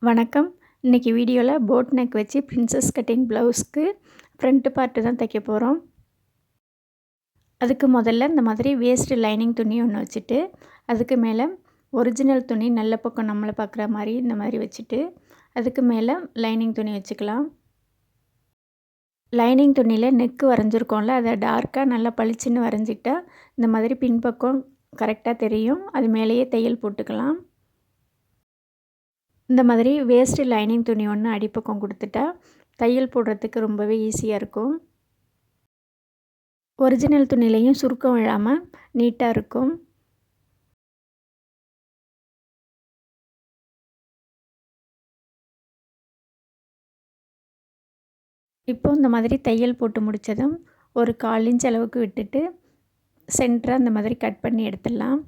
வணக்கம். இன்றைக்கி வீடியோவில் போட் நெக் வச்சு பிரின்சஸ் கட்டிங் ப்ளவுஸ்க்கு ஃப்ரண்ட் பார்ட்டு தான் தைக்க போகிறோம். அதுக்கு முதல்ல இந்த மாதிரி வேஸ்ட் லைனிங் துணி ஒன்று வச்சுட்டு, அதுக்கு மேலே ஒரிஜினல் துணி நல்ல பக்கம் நம்மளை பார்க்குற மாதிரி இந்த மாதிரி வச்சுட்டு, அதுக்கு மேலே லைனிங் துணி வச்சுக்கலாம். லைனிங் துணியில் நெக்கு வரைஞ்சிருக்கோம்ல, அதை டார்க்காக நல்லா பளிச்சுன்னு வரைஞ்சிட்டா இந்த மாதிரி பின்பக்கம் கரெக்டாக தெரியும். அது மேலேயே தையல் போட்டுக்கலாம். இந்த மாதிரி வேஸ்ட்டு லைனிங் துணி ஒன்று அடிப்பக்கம் கொடுத்துட்டா தையல் போடுறதுக்கு ரொம்பவே ஈஸியாக இருக்கும். ஒரிஜினல் துணிலையும் சுருக்கம் விழாமல் நீட்டாக இருக்கும். இப்போ இந்த மாதிரி தையல் போட்டு முடித்ததும் ஒரு 1/4 இன்ச் அளவுக்கு விட்டுட்டு சென்டராக இந்த மாதிரி கட் பண்ணி எடுத்துடலாம்.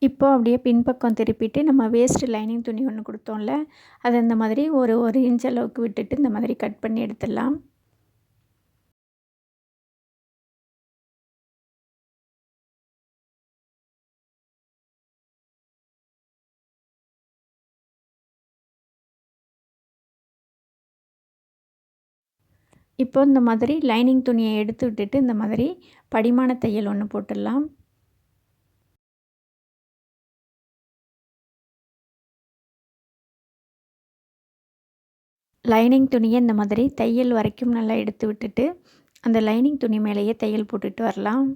இப்போ அப்படியே பின்பக்கம் திருப்பிட்டு நம்ம வேஸ்ட் லைனிங் துணி ஒன்று கொடுத்தோம்ல, அதை இந்த மாதிரி ஒரு இன்ச் அளவுக்கு விட்டுட்டு இந்த மாதிரி கட் பண்ணி எடுத்துடலாம். இப்போ இந்த மாதிரி லைனிங் துணியை எடுத்து விட்டுட்டு இந்த மாதிரி படிமான தையல் ஒன்று போட்டுடலாம். லைனிங் துணியை இந்த மாதிரி தையல் வரைக்கும் நல்லா எடுத்து விட்டுட்டு அந்த லைனிங் துணி மேலேயே தையல் போட்டுட்டு வரலாம்.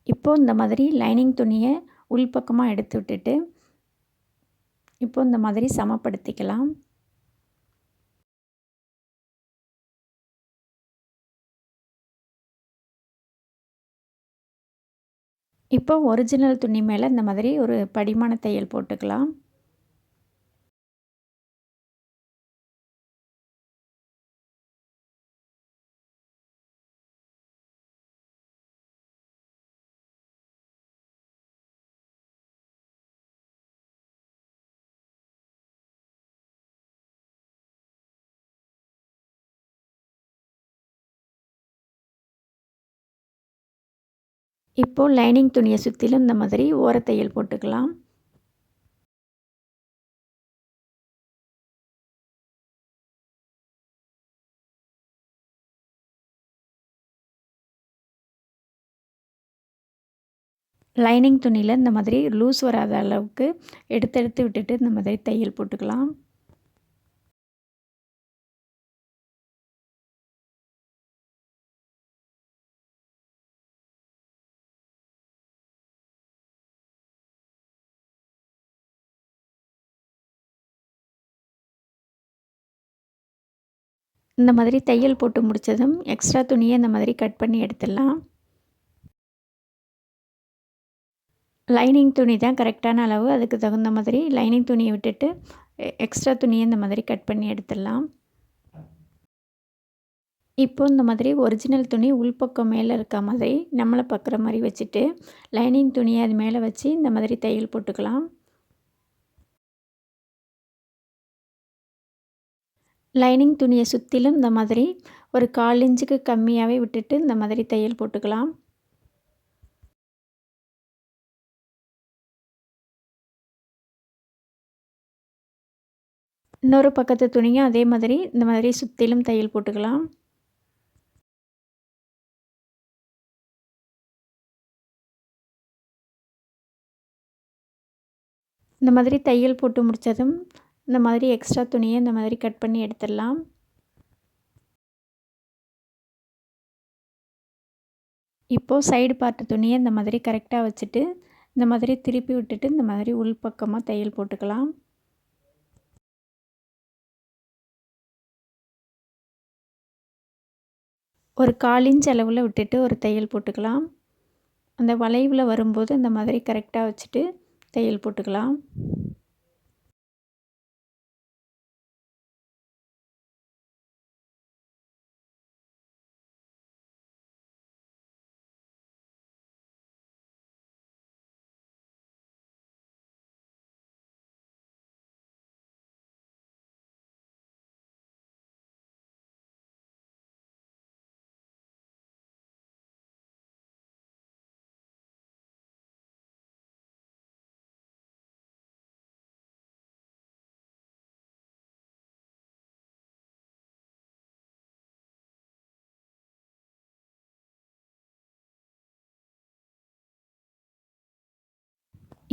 இப்போ இந்த மாதிரி லைனிங் துணியை உள்பக்கமாக எடுத்து விட்டுட்டு இப்போ இந்த மாதிரி சமப்படுத்திக்கலாம். இப்போ ஒரிஜினல் துணி மேலே இந்த மாதிரி ஒரு படிமான தையல் போட்டுக்கலாம். இப்போ லைனிங் துணியை சுற்றிலும் இந்த மாதிரி ஓரத்தையல் போட்டுக்கலாம். லைனிங் துணியில் இந்த மாதிரி லூஸ் வராத அளவுக்கு எடுத்து விட்டுட்டு இந்த மாதிரி தையல் போட்டுக்கலாம். இந்த மாதிரி தையல் போட்டு முடித்ததும் எக்ஸ்ட்ரா துணியை இந்த மாதிரி கட் பண்ணி எடுத்துடலாம். லைனிங் துணி தான் கரெக்டான அளவு. அதுக்கு தகுந்த மாதிரி லைனிங் துணியை விட்டுட்டு எக்ஸ்ட்ரா துணியை இந்த மாதிரி கட் பண்ணி எடுத்துடலாம். இப்போ இந்த மாதிரி ஒரிஜினல் துணி உள்பக்கம் மேலே இருக்க மாதிரி நம்மளை பார்க்குற மாதிரி வச்சுட்டு லைனிங் துணியை அது மேலே வச்சு இந்த மாதிரி தையல் போட்டுக்கலாம். லைனிங் துணியை சுற்றிலும் இந்த மாதிரி ஒரு 1/4 இன்ச்சுக்கு கம்மியாகவே விட்டுட்டு இந்த மாதிரி தையல் போட்டுக்கலாம். இன்னொரு பக்கத்து துணியும் அதே மாதிரி இந்த மாதிரி சுற்றிலும் தையல் போட்டுக்கலாம். இந்த மாதிரி தையல் போட்டு முடித்ததும் இந்த மாதிரி எக்ஸ்ட்ரா துணியை இந்த மாதிரி கட் பண்ணி எடுத்துடலாம். இப்போது சைடு பார்ட்டு துணியை இந்த மாதிரி கரெக்டாக வச்சுட்டு இந்த மாதிரி திருப்பி விட்டுட்டு இந்த மாதிரி உள்பக்கமாக தையல் போட்டுக்கலாம். ஒரு 1/4 இன்ச் அளவில் விட்டுட்டு ஒரு தையல் போட்டுக்கலாம். அந்த வளைவில் வரும்போது இந்த மாதிரி கரெக்டாக வச்சுட்டு தையல் போட்டுக்கலாம்.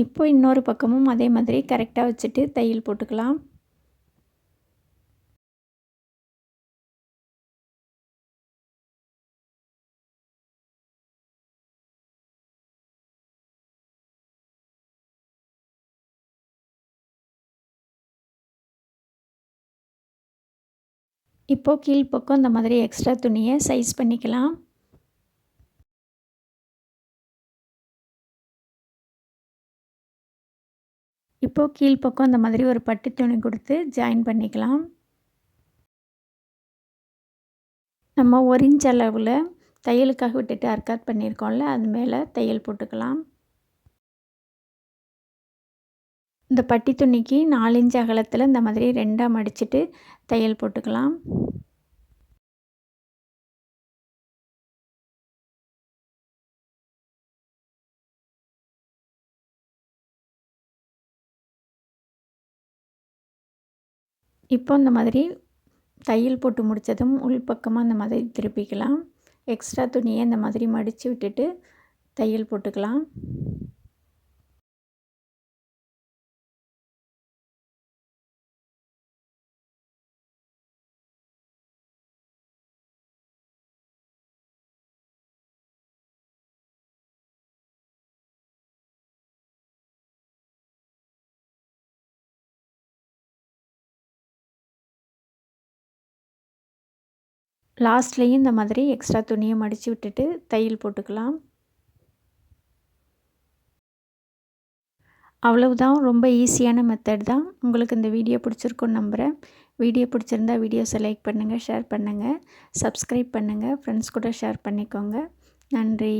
இப்போ இன்னொரு பக்கமும் அதே மாதிரி கரெக்டாக வச்சுட்டு தையல் போட்டுக்கலாம். இப்போ கீழ்ப்பக்கம் இந்த மாதிரி எக்ஸ்ட்ரா துணியை சைஸ் பண்ணிக்கலாம். இப்போ கீழ்ப்பக்கம் இந்த மாதிரி ஒரு பட்டு துணி கொடுத்து ஜாயின் பண்ணிக்கலாம். நம்ம 1 இன்ச் அளவில் தையலுக்காக விட்டுட்டு அர்க்காட் பண்ணியிருக்கோம்ல, அது மேலே தையல் போட்டுக்கலாம். இந்த பட்டி துணிக்கு 4 இன்ச் அகலத்தில் இந்த மாதிரி 2ஆக மடிச்சுட்டு தையல் போட்டுக்கலாம். இப்போ இந்த மாதிரி தையல் போட்டு முடித்ததும் உள்பக்கமாக இந்த மாதிரி திருப்பிக்கலாம். எக்ஸ்ட்ரா துணியை இந்த மாதிரி மடித்து விட்டுட்டு தையல் போட்டுக்கலாம். லாஸ்ட்லேயும் இந்த மாதிரி எக்ஸ்ட்ரா துணியை மடித்து விட்டுட்டு தையல் போட்டுக்கலாம். அவ்வளவுதான். ரொம்ப ஈஸியான மெத்தட் தான். உங்களுக்கு இந்த வீடியோ பிடிச்சிருக்குன்னு நம்புகிறேன். வீடியோ பிடிச்சிருந்தா வீடியோஸை லைக் பண்ணுங்கள், ஷேர் பண்ணுங்கள், சப்ஸ்கிரைப் பண்ணுங்கள், ஃப்ரெண்ட்ஸ் கூட ஷேர் பண்ணிக்கோங்க. நன்றி.